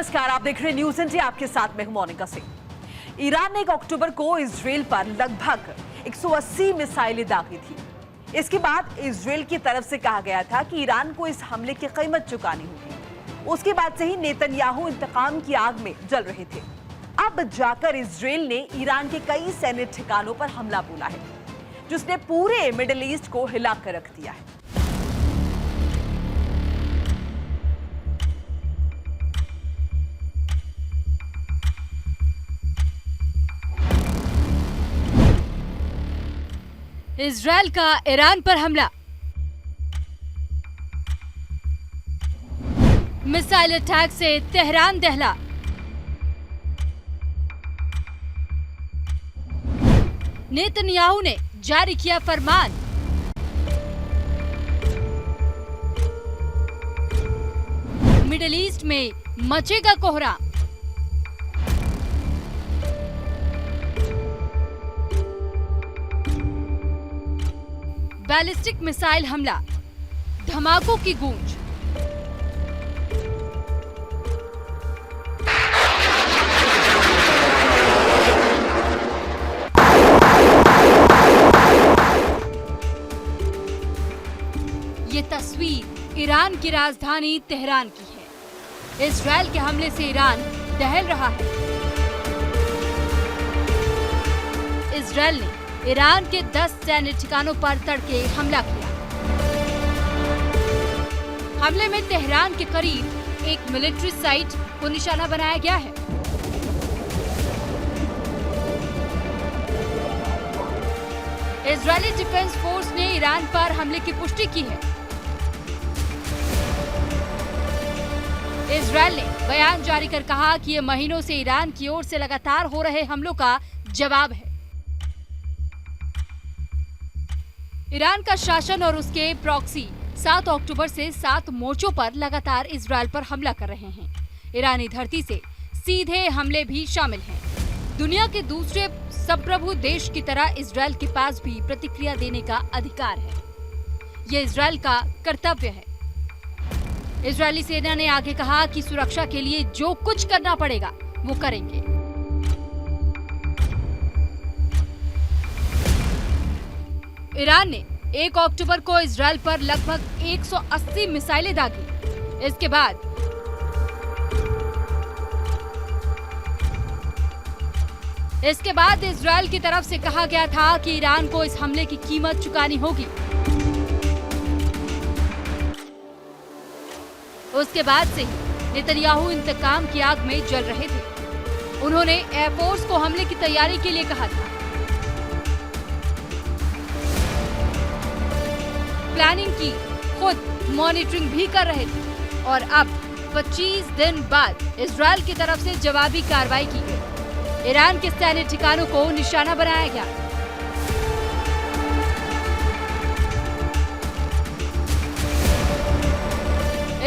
नमस्कार, आप देख रहे हैं न्यूज़ इंडिया, आपके साथ मैं हूं मोनिका सिंह। ईरान ने 1 अक्टूबर को इजरायल पर लगभग 180 मिसाइलें दागी थी। इसके बाद इजरायल की तरफ से कहा गया था कि ईरान को इस हमले की कीमत चुकानी होगी। उसके बाद से ही नेतन्याहू इंतकाम की आग में जल रहे थे। अब जाकर इजरायल ने ईरान के कई सैन्य ठिकानों पर हमला बोला है, जिसने पूरे मिडिल ईस्ट को हिलाकर रख दिया है। इजरायल का ईरान पर हमला, मिसाइल अटैक से तेहरान दहला। नेतन्याहू ने जारी किया फरमान, मिडिल ईस्ट में मचेगा कोहराम। बैलिस्टिक मिसाइल हमला, धमाकों की गूंज। ये तस्वीर ईरान की राजधानी तेहरान की है। इजरायल के हमले से ईरान दहल रहा है। इजरायल ने ईरान के 10 सैन्य ठिकानों पर तड़के हमला किया। हमले में तेहरान के करीब एक मिलिट्री साइट को निशाना बनाया गया है। इजरायली डिफेंस फोर्स ने ईरान पर हमले की पुष्टि की है। इजरायल ने बयान जारी कर कहा कि ये महीनों से ईरान की ओर से लगातार हो रहे हमलों का जवाब है। ईरान का शासन और उसके प्रॉक्सी 7 अक्टूबर से 7 मोर्चों पर लगातार इजरायल पर हमला कर रहे हैं। ईरानी धरती से सीधे हमले भी शामिल हैं। दुनिया के दूसरे संप्रभु देश की तरह इजरायल के पास भी प्रतिक्रिया देने का अधिकार है। यह इजरायल का कर्तव्य है। इजरायली सेना ने आगे कहा कि सुरक्षा के लिए जो कुछ करना पड़ेगा वो करेंगे। ईरान ने 1 अक्टूबर को इजरायल पर लगभग 180 मिसाइलें दागी। इसके बाद इजरायल की तरफ से कहा गया था कि ईरान को इस हमले की कीमत चुकानी होगी। उसके बाद से ही नेतन्याहू इंतकाम की आग में जल रहे थे। उन्होंने एयरफोर्स को हमले की तैयारी के लिए कहा था। प्लानिंग की, खुद मॉनिटरिंग भी कर रहे थे। और अब 25 दिन बाद इजरायल की तरफ से जवाबी कार्रवाई की गई। ईरान के सैन्य ठिकानों को निशाना बनाया गया।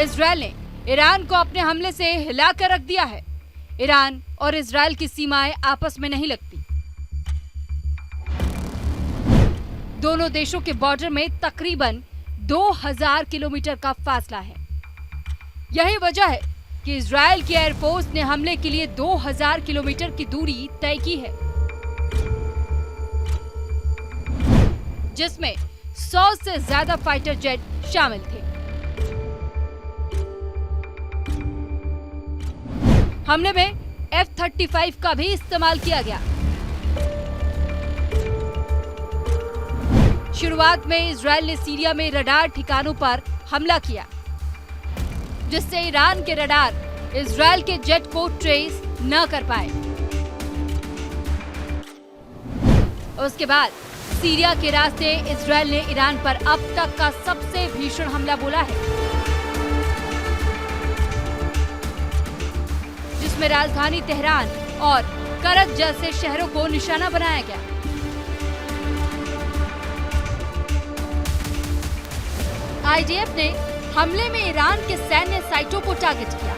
इजरायल ने ईरान को अपने हमले से हिलाकर रख दिया है। ईरान और इजरायल की सीमाएं आपस में नहीं लगती। दोनों देशों के बॉर्डर में तकरीबन 2000 किलोमीटर का फासला है। यही वजह है कि इजरायल की एयरफोर्स ने हमले के लिए 2000 किलोमीटर की दूरी तय की है, जिसमें 100 से ज्यादा फाइटर जेट शामिल थे। हमले में F-35 का भी इस्तेमाल किया गया। शुरुआत में इजरायल ने सीरिया में रडार ठिकानों पर हमला किया, जिससे ईरान के रडार इजरायल के जेट को ट्रेस न कर पाए। उसके बाद सीरिया के रास्ते इजरायल ने ईरान पर अब तक का सबसे भीषण हमला बोला है, जिसमें राजधानी तेहरान और करज जैसे शहरों को निशाना बनाया गया। आईडीएफ ने हमले में ईरान के सैन्य साइटों को टारगेट किया।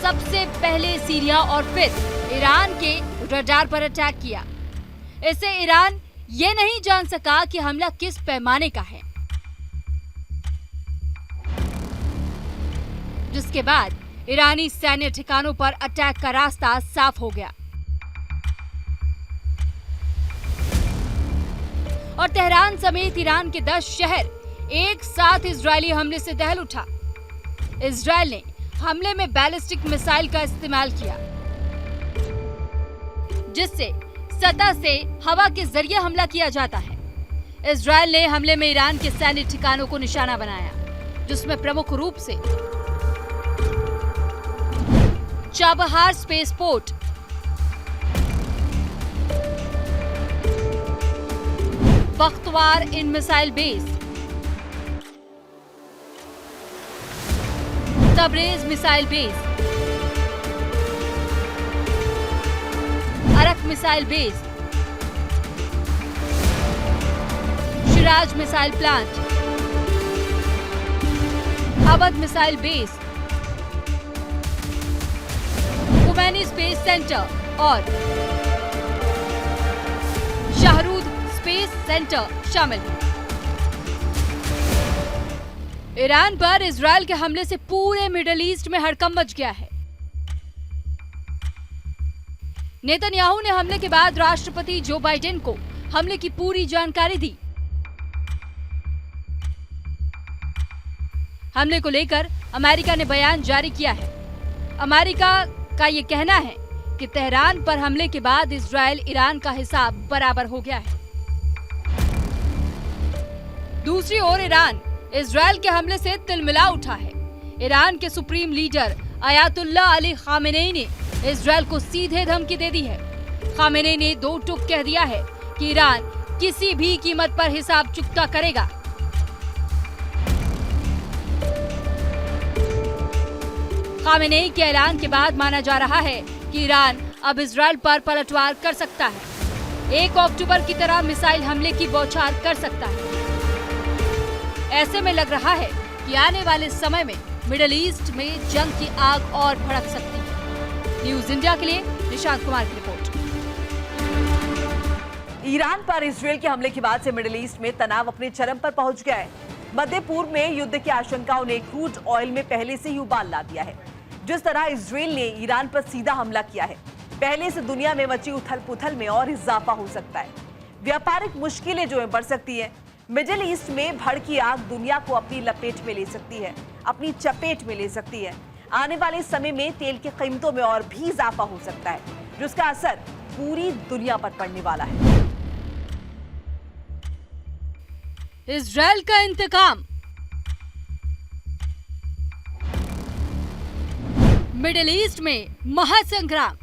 सबसे पहले सीरिया और फिर ईरान के रडार पर अटैक किया। इससे ईरान ये नहीं जान सका कि हमला किस पैमाने का है। जिसके बाद ईरानी सैन्य ठिकानों पर अटैक का रास्ता साफ हो गया और तेहरान समेत ईरान के 10 शहर एक साथ इजरायली हमले से दहल उठा। इजरायल ने हमले में बैलिस्टिक मिसाइल का इस्तेमाल किया, जिससे सतह से हवा के जरिए हमला किया जाता है। इजरायल ने हमले में ईरान के सैन्य ठिकानों को निशाना बनाया, जिसमें प्रमुख रूप से चाबहार स्पेस पोर्ट, बख्तवार इन missile base, Tabriz missile base, Arak missile base, Shiraz missile plant, अवध missile base, Khomeini space centre और शाहरूद स्पेस सेंटर शामिल है। ईरान पर इजरायल के हमले से पूरे मिडिल ईस्ट में हड़कंप मच गया है। नेतन्याहू ने हमले के बाद राष्ट्रपति जो बाइडेन को हमले की पूरी जानकारी दी। हमले को लेकर अमेरिका ने बयान जारी किया है। अमेरिका का ये कहना है कि तेहरान पर हमले के बाद इजरायल ईरान का हिसाब बराबर हो गया है। दूसरी ओर ईरान इजरायल के हमले से तिलमिला उठा है। ईरान के supreme leader Ayatollah Ali Khamenei ने इजरायल को सीधे धमकी दे दी है। खामेनेई ने दो टूक कह दिया है कि ईरान किसी भी कीमत पर हिसाब चुकता करेगा। खामेनेई के ऐलान के बाद माना जा रहा है कि ईरान अब इजरायल पर पलटवार कर सकता है। 1 अक्टूबर की तरह मिसाइल हमले की बौछार कर सकता है। ऐसे में लग रहा है कि आने वाले समय में मिडिल ईस्ट में जंग की आग और भड़क सकती है। न्यूज इंडिया के लिए निशांत कुमार की रिपोर्ट। ईरान पर इजरायल के हमले के बाद से मिडिल ईस्ट में तनाव अपने चरम पर पहुंच गया है। मध्य पूर्व में युद्ध की आशंकाओं ने क्रूड ऑयल में पहले से ही उबाल ला दिया है। जिस तरह इजरायल ने ईरान पर सीधा हमला किया है, पहले से दुनिया में मची उथल-पुथल में और इजाफा हो सकता है। व्यापारिक मुश्किलें जो है बढ़ सकती है। मिडिल ईस्ट में भड़की आग दुनिया को अपनी लपेट में ले सकती है, अपनी चपेट में ले सकती है। आने वाले समय में तेल की कीमतों में और भी इजाफा हो सकता है, जिसका असर पूरी दुनिया पर पड़ने वाला है। इजरायल का इंतकाम, मिडिल ईस्ट में महासंग्राम।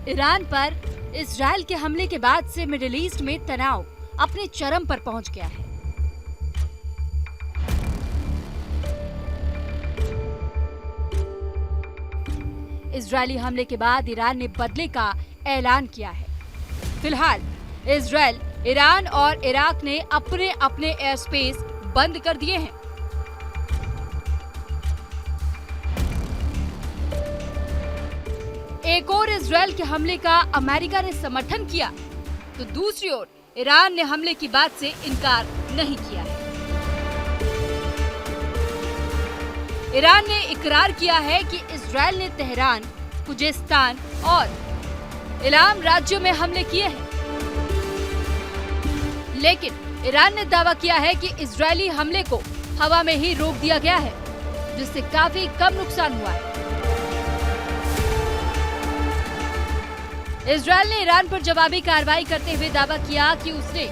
ईरान पर इजरायल के हमले के बाद से मिडिल ईस्ट में तनाव अपने चरम पर पहुंच गया है। इजरायली हमले के बाद ईरान ने बदले का ऐलान किया है। फिलहाल इजरायल, ईरान और इराक ने अपने अपने एयर स्पेस बंद कर दिए हैं। एक और इजरायल के हमले का अमेरिका ने समर्थन किया, तो दूसरी ओर ईरान ने हमले की बात से इनकार नहीं किया है। ईरान ने इकरार किया है कि इजरायल ने तेहरान, खुजेस्तान और इलाम राज्यों में हमले किए हैं, लेकिन ईरान ने दावा किया है कि इजरायली हमले को हवा में ही रोक दिया गया है, जिससे काफी कम नुकसान हुआ है। इजरायल ने ईरान पर जवाबी कार्रवाई करते हुए दावा किया कि उसने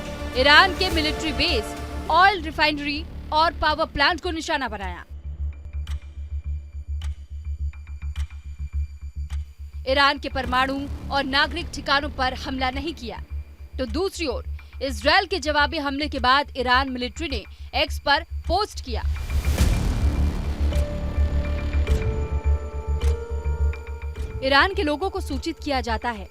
ईरान के मिलिट्री बेस, ऑयल रिफाइनरी और पावर प्लांट को निशाना बनाया। ईरान के परमाणु और नागरिक ठिकानों पर हमला नहीं किया, तो दूसरी ओर इजरायल के जवाबी हमले के बाद ईरान मिलिट्री ने एक्स पर पोस्ट किया। ईरान के लोगों को सूचित किया जाता है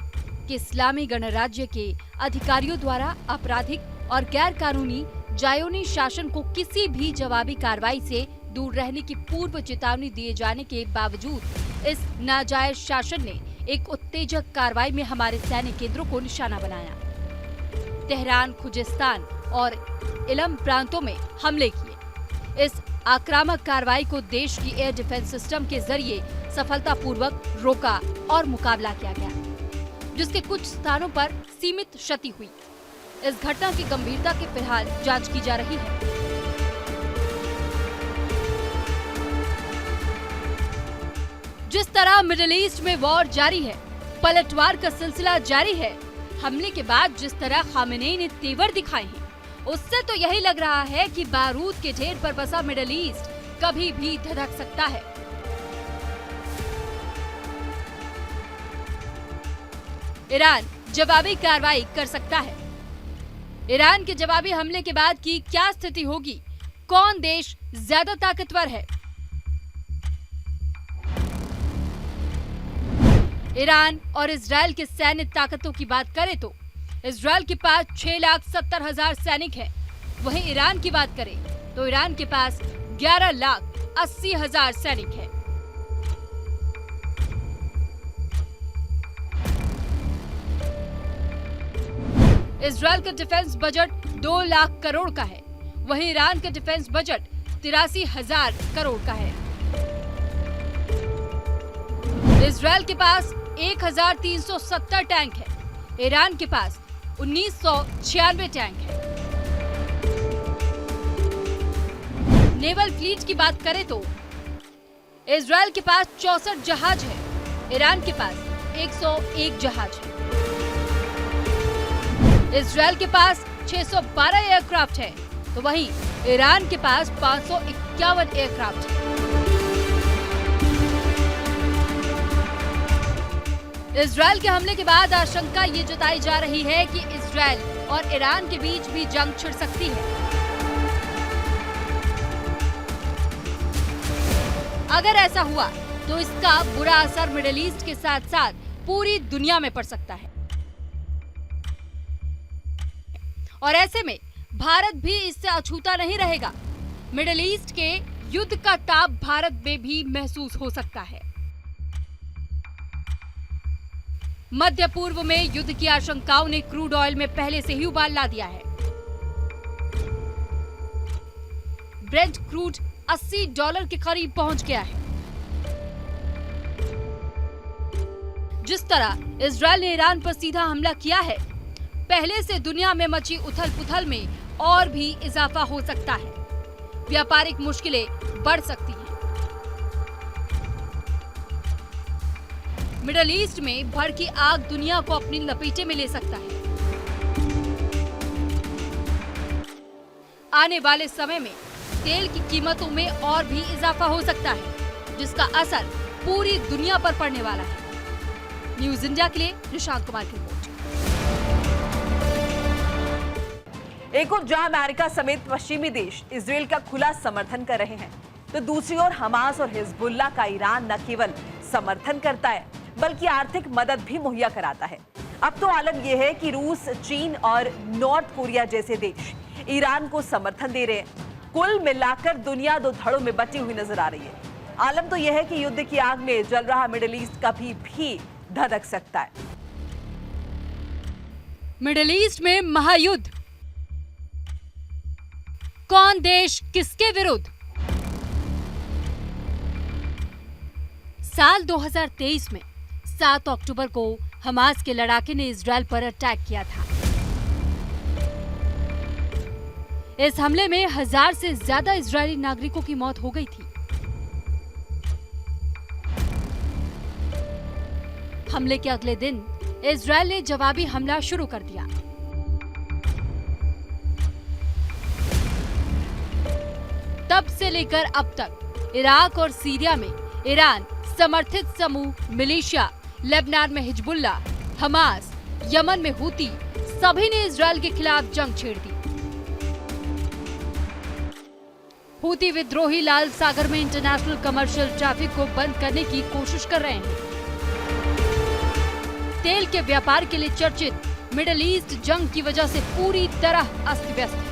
कि इस्लामी गणराज्य के अधिकारियों द्वारा आपराधिक और गैर कानूनी जायोनी शासन को किसी भी जवाबी कार्रवाई से दूर रहने की पूर्व चेतावनी दिए जाने के बावजूद इस नाजायज शासन ने एक उत्तेजक कार्रवाई में हमारे सैन्य केंद्रों को निशाना बनाया। तेहरान, खुजेस्तान और इलम प्रांतों में हमले किए। इस आक्रामक कार्रवाई को देश की एयर डिफेंस सिस्टम के जरिए सफलतापूर्वक रोका और मुकाबला किया गया, जिसके कुछ स्थानों पर सीमित क्षति हुई। इस घटना की गंभीरता की फिलहाल जांच की जा रही है। जिस तरह मिडिल ईस्ट में वॉर जारी है, पलटवार का सिलसिला जारी है, हमले के बाद जिस तरह खामेनेई ने तेवर दिखाए हैं, उससे तो यही लग रहा है कि बारूद के ढेर पर बसा मिडिल ईस्ट कभी भी धधक सकता है। ईरान जवाबी कार्रवाई कर सकता है। ईरान के जवाबी हमले के बाद की क्या स्थिति होगी? कौन देश ज्यादा ताकतवर है? ईरान और इजरायल के सैन्य ताकतों की बात करें तो इजरायल के पास 6,70,000 सैनिक हैं। वहीं ईरान की बात करें तो ईरान के पास 11,80,000 सैनिक हैं। इजरायल का डिफेंस बजट 2 लाख करोड़ का है, वहीं ईरान का डिफेंस बजट 83,000 करोड़ का है। इजरायल के पास 1,370 टैंक है, ईरान के पास 1,996 टैंक है। नेवल फ्लीट की बात करें तो इजरायल के पास 64 जहाज है, ईरान के पास 101 जहाज है। इजरायल के पास 612 एयरक्राफ्ट है, तो वहीं ईरान के पास 551 एयरक्राफ्ट है। इजरायल के हमले के बाद आशंका ये जताई जा रही है कि इजरायल और ईरान के बीच भी जंग छिड़ सकती है। अगर ऐसा हुआ तो इसका बुरा असर मिडिल ईस्ट के साथ साथ पूरी दुनिया में पड़ सकता है और ऐसे में भारत भी इससे अछूता नहीं रहेगा। मिडिल ईस्ट के युद्ध का ताप भारत में भी महसूस हो सकता है। मध्य पूर्व में युद्ध की आशंकाओं ने क्रूड ऑयल में पहले से ही उबाल ला दिया है। ब्रेंट क्रूड $80 के करीब पहुंच गया है। जिस तरह इजरायल ने ईरान पर सीधा हमला किया है, पहले से दुनिया में मची उथल-पुथल में और भी इजाफा हो सकता है। व्यापारिक मुश्किलें बढ़ सकती हैं। मिडिल ईस्ट में भड़की आग दुनिया को अपनी लपेटे में ले सकता है। आने वाले समय में तेल की कीमतों में और भी इजाफा हो सकता है, जिसका असर पूरी दुनिया पर पड़ने वाला है। न्यूज इंडिया के लिए निशांत कुमार की रिपोर्ट। एक ओर जहां अमेरिका समेत पश्चिमी देश इजरायल का खुला समर्थन कर रहे हैं, तो दूसरी ओर हमास और हिजबुल्लाह का ईरान न केवल समर्थन करता है बल्कि आर्थिक मदद भी मुहैया कराता है। अब तो आलम यह है कि रूस, चीन और नॉर्थ कोरिया जैसे देश ईरान को समर्थन दे रहे हैं। कुल मिलाकर दुनिया दो धड़ों में बटी हुई नजर आ रही है। आलम तो यह है कि युद्ध की आग में जल रहा मिडिल ईस्ट कभी भी धधक सकता है। मिडिल ईस्ट में महायुद्ध, कौन देश किसके विरुद्ध? साल 2023 में 7 अक्टूबर को हमास के लड़ाके ने इजरायल पर अटैक किया था। इस हमले में 1000 से ज्यादा इजरायली नागरिकों की मौत हो गई थी। हमले के अगले दिन इजरायल ने जवाबी हमला शुरू कर दिया। तब से लेकर अब तक इराक और सीरिया में ईरान समर्थित समूह मिलिशिया, लेबनान में हिजबुल्लाह, हमास, यमन में हूती, सभी ने इजरायल के खिलाफ जंग छेड़ दी। हूती विद्रोही लाल सागर में इंटरनेशनल कमर्शियल ट्रैफिक को बंद करने की कोशिश कर रहे हैं। तेल के व्यापार के लिए चर्चित मिडिल ईस्ट जंग की वजह से पूरी तरह अस्त व्यस्त है।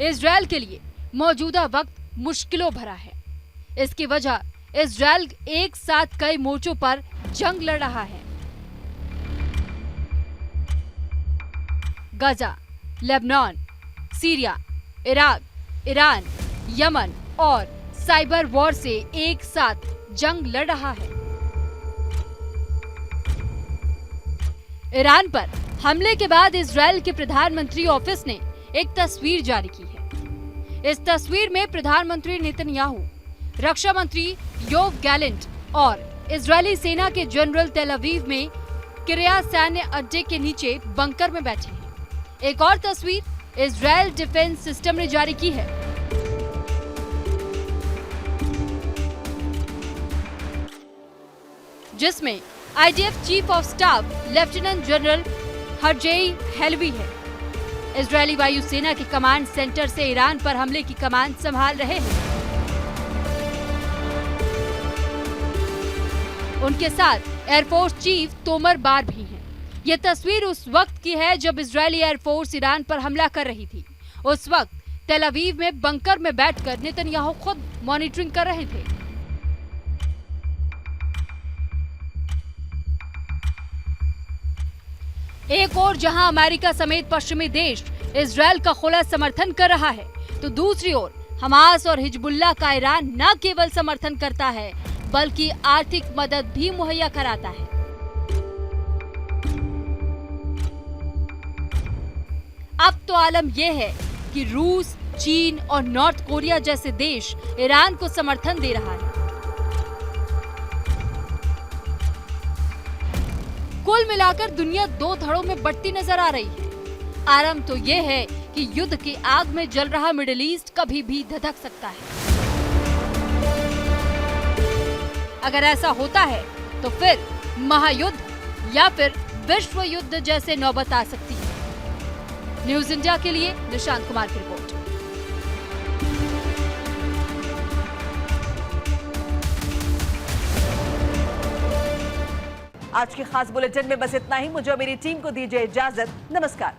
इजरायल के लिए मौजूदा वक्त मुश्किलों भरा है। इसकी वजह इजरायल एक साथ कई मोर्चों पर जंग लड़ रहा है। Gaza, Lebanon, Syria, Iraq, Iran, Yemen और साइबर वॉर से एक साथ जंग लड़ रहा है। ईरान पर हमले के बाद इजरायल के प्रधानमंत्री ऑफिस ने एक तस्वीर जारी की है। इस तस्वीर में प्रधानमंत्री नेतन्याहू, रक्षा मंत्री योव गैलेंट और इजरायली सेना के जनरल तेल अवीव में किरिया सैन्य अड्डे के नीचे बंकर में बैठे हैं। एक और तस्वीर इजरायल डिफेंस सिस्टम ने जारी की है। जिसमें IDF chief of staff lieutenant general Herzi Halevi है। इजरायली वायुसेना के कमांड सेंटर से ईरान पर हमले की कमान संभाल रहे हैं। उनके साथ एयरफोर्स चीफ तोमर बार भी हैं। ये तस्वीर उस वक्त की है जब इजरायली एयरफोर्स ईरान पर हमला कर रही थी। उस वक्त तेल अवीव में बंकर में बैठकर नेतन्याहू खुद मॉनिटरिंग कर रहे थे। एक और जहां अमेरिका समेत पश्चिमी देश इजरायल का खुला समर्थन कर रहा है, तो दूसरी ओर हमास और हिजबुल्लाह का ईरान न केवल समर्थन करता है बल्कि आर्थिक मदद भी मुहैया कराता है। अब तो आलम यह है कि रूस, चीन और नॉर्थ कोरिया जैसे देश ईरान को समर्थन दे रहा है। कुल मिलाकर दुनिया दो धड़ों में बढ़ती नजर आ रही है। आरंभ तो यह है कि युद्ध की आग में जल रहा मिडिल ईस्ट कभी भी धधक सकता है। अगर ऐसा होता है तो फिर महायुद्ध या फिर विश्व युद्ध जैसे नौबत आ सकती है। न्यूज इंडिया के लिए निशांत कुमार की रिपोर्ट। आज के खास बुलेटिन में बस इतना ही। मुझे और मेरी टीम को दीजिए इजाजत। नमस्कार।